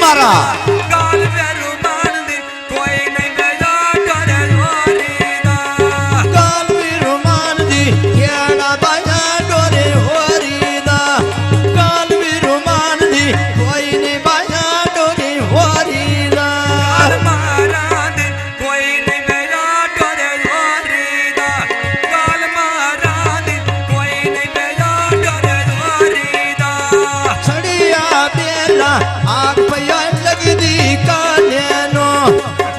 मारा गाल वेरू मान दी कोई नहीं मेरा डरे होरीदा गाल वेरू मान दी केड़ा बाया डोरे होरीदा गाल वेरू मान दी कोई नहीं बाया डोरे होरीदा गाल मारा दी कोई नहीं मेरा डरे होरीदा गाल मारा दी कोई नहीं मेरा डरे होरीदा छड़िया बेला आग पया लगदी कान्यानो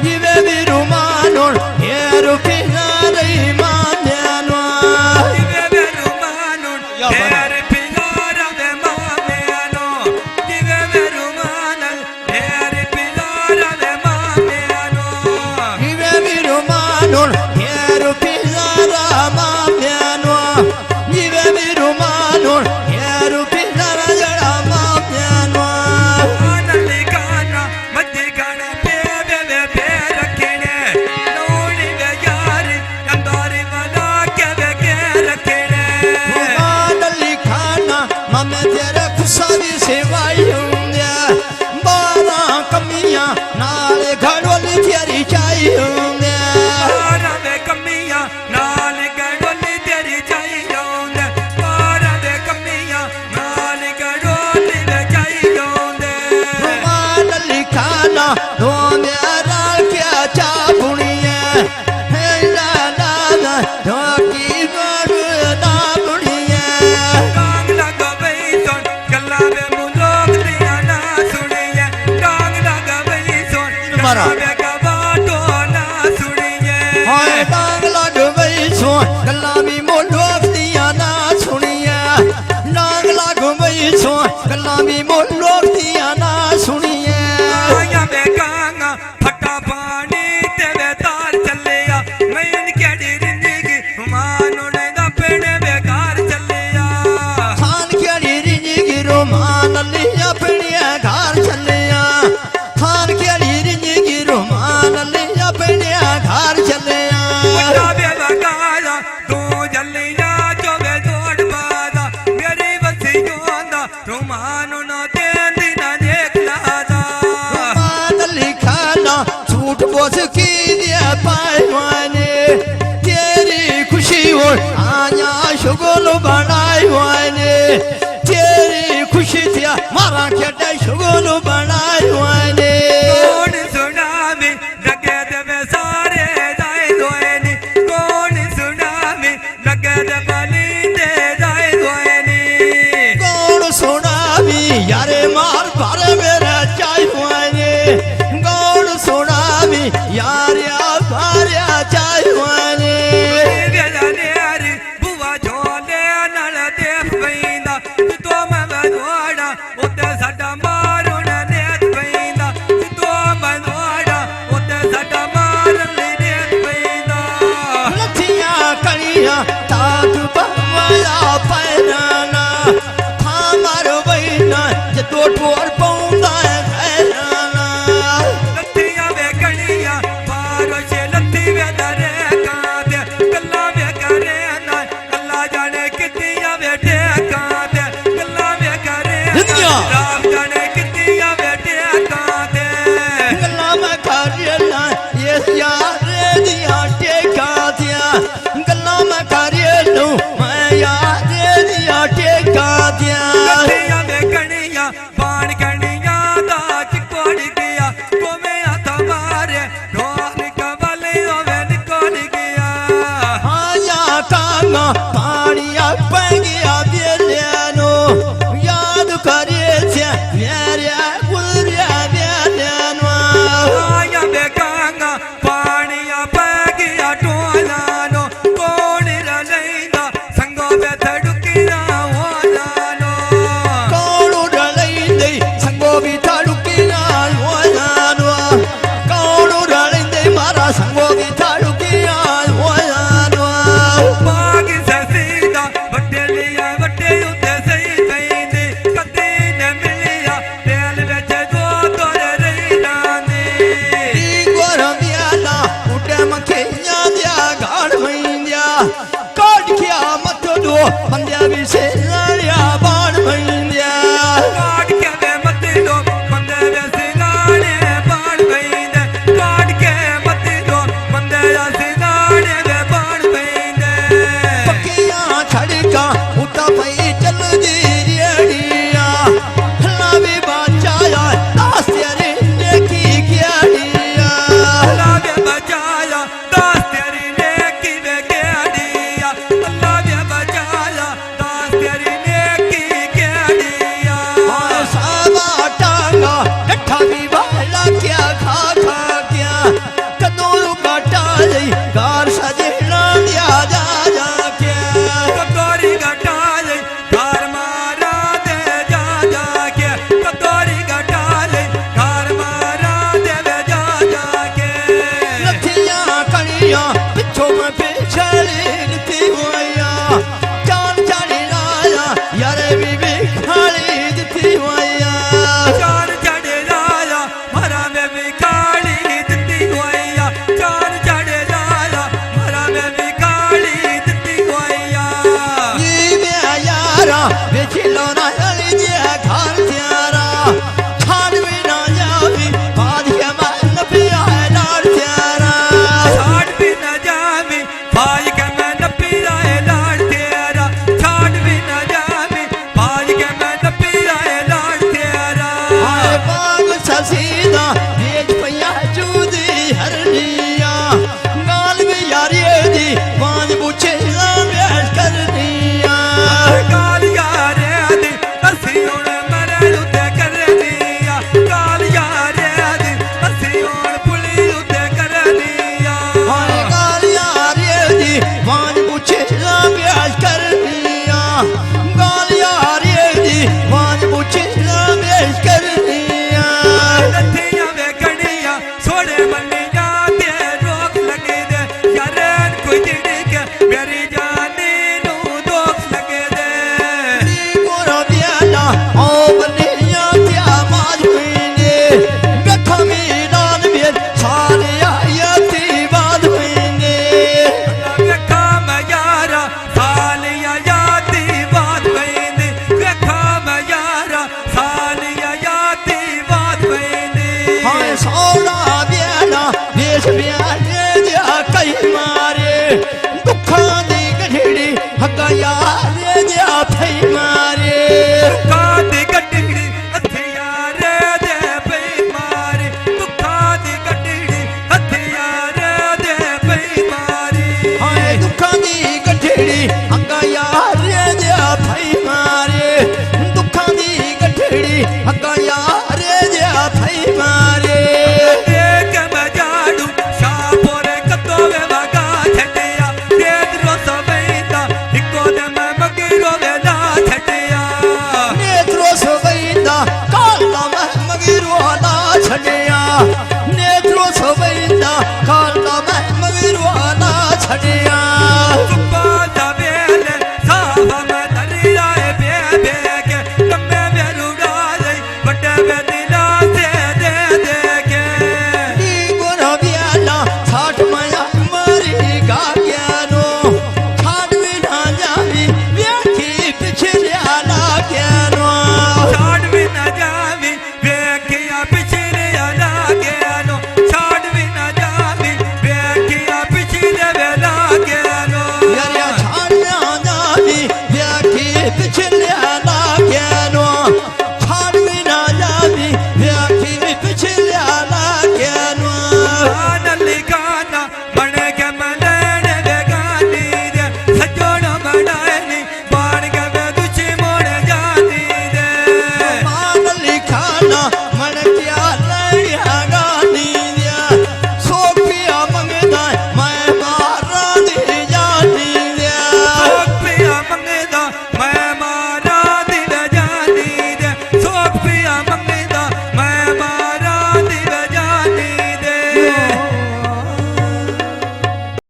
जीवे वेरू मानों हेरू पिना रही मान्यानो जीवे वेरू मानों हेर पिलारा वे मामेनो जीवे वेरू मानल हेर पिलारा वे मामेनो जीवे वेरू मानों हेरू पिनारा मान्यानो जीवे वेरू मानों हेरू पिनारा जड़ा मान्यानो आनली गाना मध्य गाना पे रखने नोनी वे यार अंदारी वाला के रखने मानली खाना मम्मे तेरे खुशाली सेवाई होंगे बारा कमियां नाले घड़ोली तेरी चाहिए होंगे बारा वे कमियां नाल गड़ोली तेरी चाहिए होंदे बारा वे कमियां नाल गड़ोली वे चाहिए होंदे मानली खाना दो मेरा क्या चापुनिया है ला ला ला दो की गोड़ ना बुनिया डांग लगा बई सोन गल्ला वे मुलोक दिया ना सुनिए डांग लगा बई सोन मारा। गल्ला वे गवाटो ना सुनिए हाय डांग लग गई सो गल्ला भी मोलोक दिया ना सुनिया डांग लग गई सो गल्ला भी मोलोक दिया ना सुनिया आया वे गांगा फटा पानी ते वे तार चलिया मैन केड़ी जिंदगी मानो ने दा पेड़े बेकार चलिया खान केड़ी रिंजी रोमान लिया पिणिया घर चलिया खान केड़ी रिंजी रोमान लिया पिणिया घर चलिया बड़ा वे बगाला तू जलिया जो वे जोड़ बादा मेरी बसी जोंदा रुमानो ना देंदी ना देख लादा मान लिखाना झूठ बोझ की दिया पाए तेरी खुशी हो आया शुगल बनाए वाने तेरी खुशी थिया मारा के शुगल बनाए वाने कौन सुना में लगे दे सारे जाए दोएनी कौन सुना में लगे दे बलिंदे जाए दोएनी कौन सुना भी यारे मार भरे मेरा चाय वाने कौन सुना भी यार या भार्या चाय वाने वेदाने हरी बुआ झोले नल देख पैंदा तो मैं बनवाड़ा उते साडा मारून नेत पैंदा तो बनवाड़ा उते साडा मारून नेत पैंदा लथिया कलिया ताक बवाया पैनाना हमार बहिना जे तो टोर पौंदा हैराना लत्तियां वे कणिया पारो से लत्ती वे दरे कांदे गल्ला वे करे ना अल्लाह जाने कितिया वे टेकांदे गल्ला वे करे दुनिया। राम जाने कितिया वे टेकांदे गल्ला में करियला ये यारे दिया टेका दिया गल्ला में करियलू मैं यारे दिया टेका दिया लत्तियां वे कणिया पान कणिया दा चिकोड़ गया तो मैं हाथ मारे ढोल कवले ओवे निकोड़ गया आया कांगा पानिया पंगिया बेलियानो याद करिए छे मेरे गुरिया बेलियानो आया वे गांगा पानिया पैगिया टोलानो कौन रलैंदा संगो वे थड़ुकिया होलानो कौन डलैंदे संगो भी थाड़ुकिया होयानो कौन डलैंदे मारा संगो भी थाड़ुकिया होयानो बाग ससी सीधा भेज पैया जूदी हरनिया गाल में यारी दी पांच पूछे बैठ करनिया काल यारे दी असी हुण मरण उते करनिया काल यारे दी असी हुण पुली उते करनिया हाय गाल यारी दी पांच पूछे बैठ करनिया गाल यारी दी पांच पूछे बैठ करनिया नथियां वेखणियां सोड़े मन्नियां ते रोक लगे दे यारन कोई दिड़ी के मेरी जानी नू दोख लगे दे गोरा ब्याला ओ बनिया क्या माज हुईने गठा मीरान में सारे आयती बात हुईने वेखा मैं यारा सालिया याती बात वैंदी वेखा मैं यारा सालिया याती बात वैंदी हाय सोना ब्याला देश ब्याले जा कई मारे दुखा दी गठड़ी हका यारे जा थई मारे कादी गड्डी हथियारे दे पई मारी दुखा दी गड्डी हथियारे दे पई मारी हाय दुखा दी गठड़ी हका यारे जा थई मारे दुखा दी गठड़ी हका यारे जा थई मारे देख बजाड़ू शापोरे कतोवे वगा छटिया तेदरो सवेंदा इको दे मैं मगिरो वे ना छटिया नेत्रो सवैंदा काला मगीरो ना छड़िया